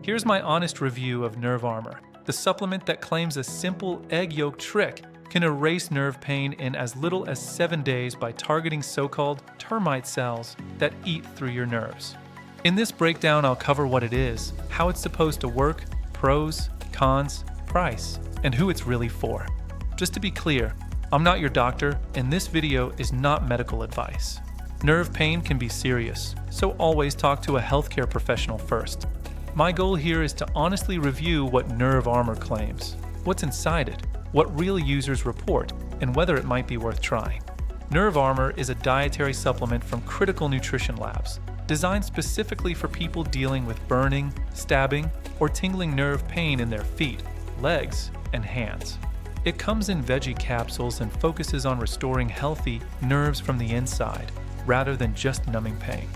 Here's my honest review of Nerve Armor, the supplement that claims a simple egg yolk trick can erase nerve pain in as little as 7 days by targeting so-called termite cells that eat through your nerves. In this breakdown, I'll cover what it is, how it's supposed to work, pros, cons, price, and who it's really for. Just to be clear, I'm not your doctor, and this video is not medical advice. Nerve pain can be serious, so always talk to a healthcare professional first. My goal here is to honestly review what Nerve Armor claims, what's inside it, what real users report, and whether it might be worth trying. Nerve Armor is a dietary supplement from Critical Nutrition Labs, designed specifically for people dealing with burning, stabbing, or tingling nerve pain in their feet, legs, and hands. It comes in veggie capsules and focuses on restoring healthy nerves from the inside, rather than just numbing pain.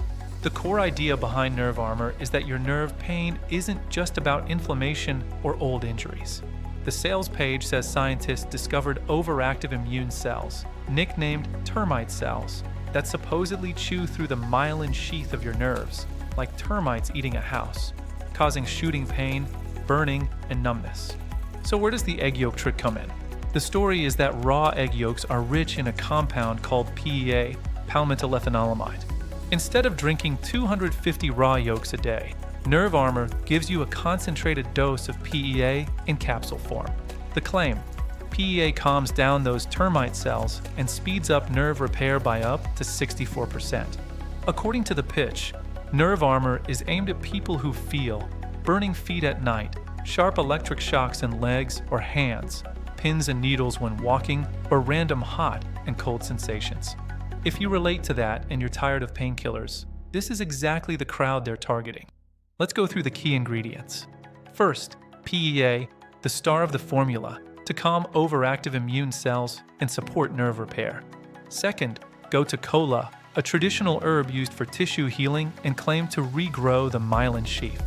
The core idea behind Nerve Armor is that your nerve pain isn't just about inflammation or old injuries. The sales page says scientists discovered overactive immune cells, nicknamed termite cells, that supposedly chew through the myelin sheath of your nerves, like termites eating a house, causing shooting pain, burning, and numbness. So where does the egg yolk trick come in? The story is that raw egg yolks are rich in a compound called PEA, palmitoylethanolamide. Instead of drinking 250 raw yolks a day, Nerve Armor gives you a concentrated dose of PEA in capsule form. The claim: PEA calms down those termite cells and speeds up nerve repair by up to 64%. According to the pitch, Nerve Armor is aimed at people who feel burning feet at night, sharp electric shocks in legs or hands, pins and needles when walking, or random hot and cold sensations. If you relate to that and you're tired of painkillers, this is exactly the crowd they're targeting. Let's go through the key ingredients. First, PEA, the star of the formula, to calm overactive immune cells and support nerve repair. Second, gotu-kola, a traditional herb used for tissue healing and claimed to regrow the myelin sheath.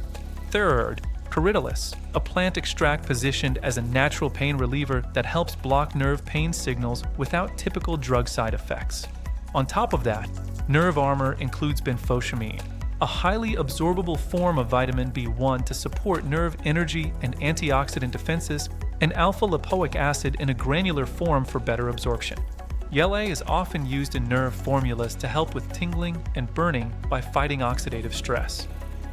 Third, corydalus, a plant extract positioned as a natural pain reliever that helps block nerve pain signals without typical drug side effects. On top of that, Nerve Armor includes benfotiamine, a highly absorbable form of vitamin B1 to support nerve energy and antioxidant defenses, and alpha-lipoic acid in a granular form for better absorption. Yellow is often used in nerve formulas to help with tingling and burning by fighting oxidative stress.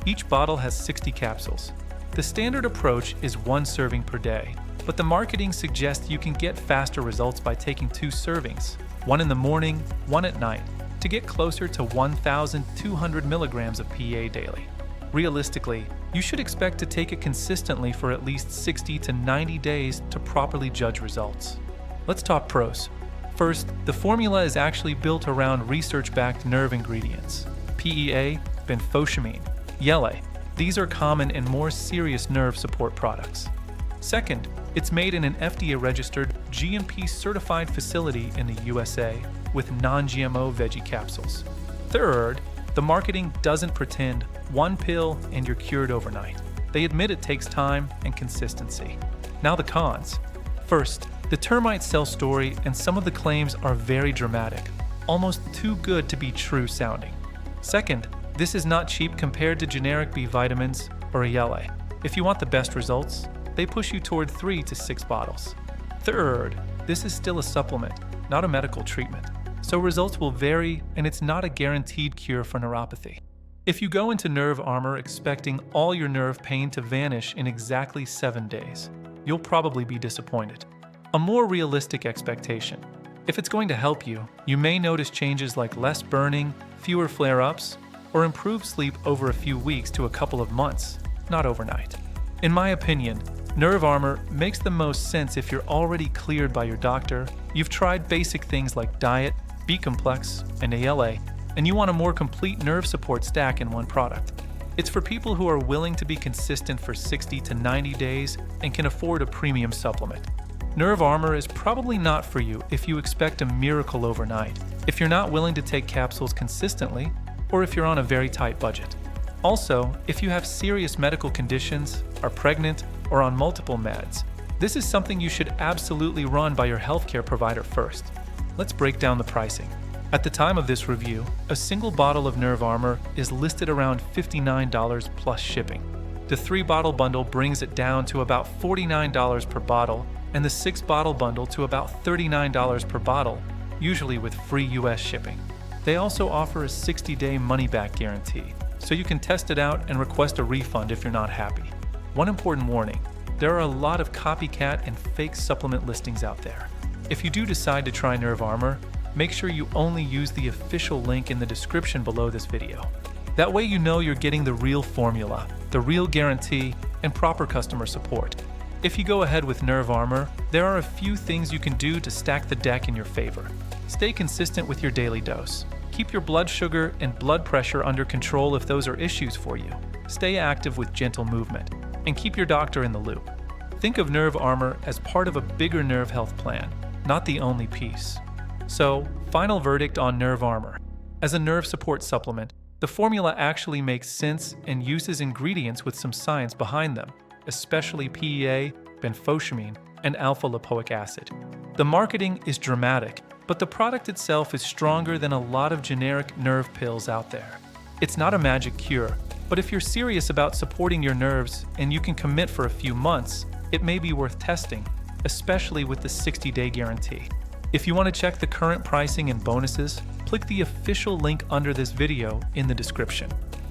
Each bottle has 60 capsules. The standard approach is 1 serving per day, but the marketing suggests you can get faster results by taking 2 servings, 1 in the morning, 1 at night, to get closer to 1,200 milligrams of PEA daily. Realistically, you should expect to take it consistently for at least 60 to 90 days to properly judge results. Let's talk pros. First, the formula is actually built around research-backed nerve ingredients: PEA, benfotiamine, yellow. These are common and more serious nerve support products. Second, it's made in an FDA-registered, GMP-certified facility in the USA with non-GMO veggie capsules. Third, the marketing doesn't pretend 1 pill and you're cured overnight. They admit it takes time and consistency. Now the cons. First, the termite cell story and some of the claims are very dramatic, almost too good to be true sounding. Second, this is not cheap compared to generic B vitamins or a yellow. If you want the best results, they push you toward 3 to 6 bottles. Third, this is still a supplement, not a medical treatment, so results will vary and it's not a guaranteed cure for neuropathy. If you go into Nerve Armor expecting all your nerve pain to vanish in exactly 7 days, you'll probably be disappointed. A more realistic expectation: if it's going to help you, you may notice changes like less burning, fewer flare-ups, or improved sleep over a few weeks to a couple of months, not overnight. In my opinion, Nerve Armor makes the most sense if you're already cleared by your doctor, you've tried basic things like diet, B-complex, and ALA, and you want a more complete nerve support stack in one product. It's for people who are willing to be consistent for 60 to 90 days and can afford a premium supplement. Nerve Armor is probably not for you if you expect a miracle overnight, if you're not willing to take capsules consistently, or if you're on a very tight budget. Also, if you have serious medical conditions, are pregnant, or on multiple meds, this is something you should absolutely run by your healthcare provider first. Let's break down the pricing. At the time of this review, a single bottle of Nerve Armor is listed around $59 plus shipping. The 3-bottle bundle brings it down to about $49 per bottle, and the 6-bottle bundle to about $39 per bottle, usually with free US shipping. They also offer a 60-day money-back guarantee, so you can test it out and request a refund if you're not happy. One important warning: there are a lot of copycat and fake supplement listings out there. If you do decide to try Nerve Armor, make sure you only use the official link in the description below this video. That way you know you're getting the real formula, the real guarantee, and proper customer support. If you go ahead with Nerve Armor, there are a few things you can do to stack the deck in your favor. Stay consistent with your daily dose. Keep your blood sugar and blood pressure under control if those are issues for you. Stay active with gentle movement, and keep your doctor in the loop. Think of Nerve Armor as part of a bigger nerve health plan, not the only piece. So, final verdict on Nerve Armor. As a nerve support supplement, the formula actually makes sense and uses ingredients with some science behind them, especially PEA, benfotiamine, and alpha-lipoic acid. The marketing is dramatic, but the product itself is stronger than a lot of generic nerve pills out there. It's not a magic cure, but if you're serious about supporting your nerves and you can commit for a few months, it may be worth testing, especially with the 60-day guarantee. If you want to check the current pricing and bonuses, click the official link under this video in the description.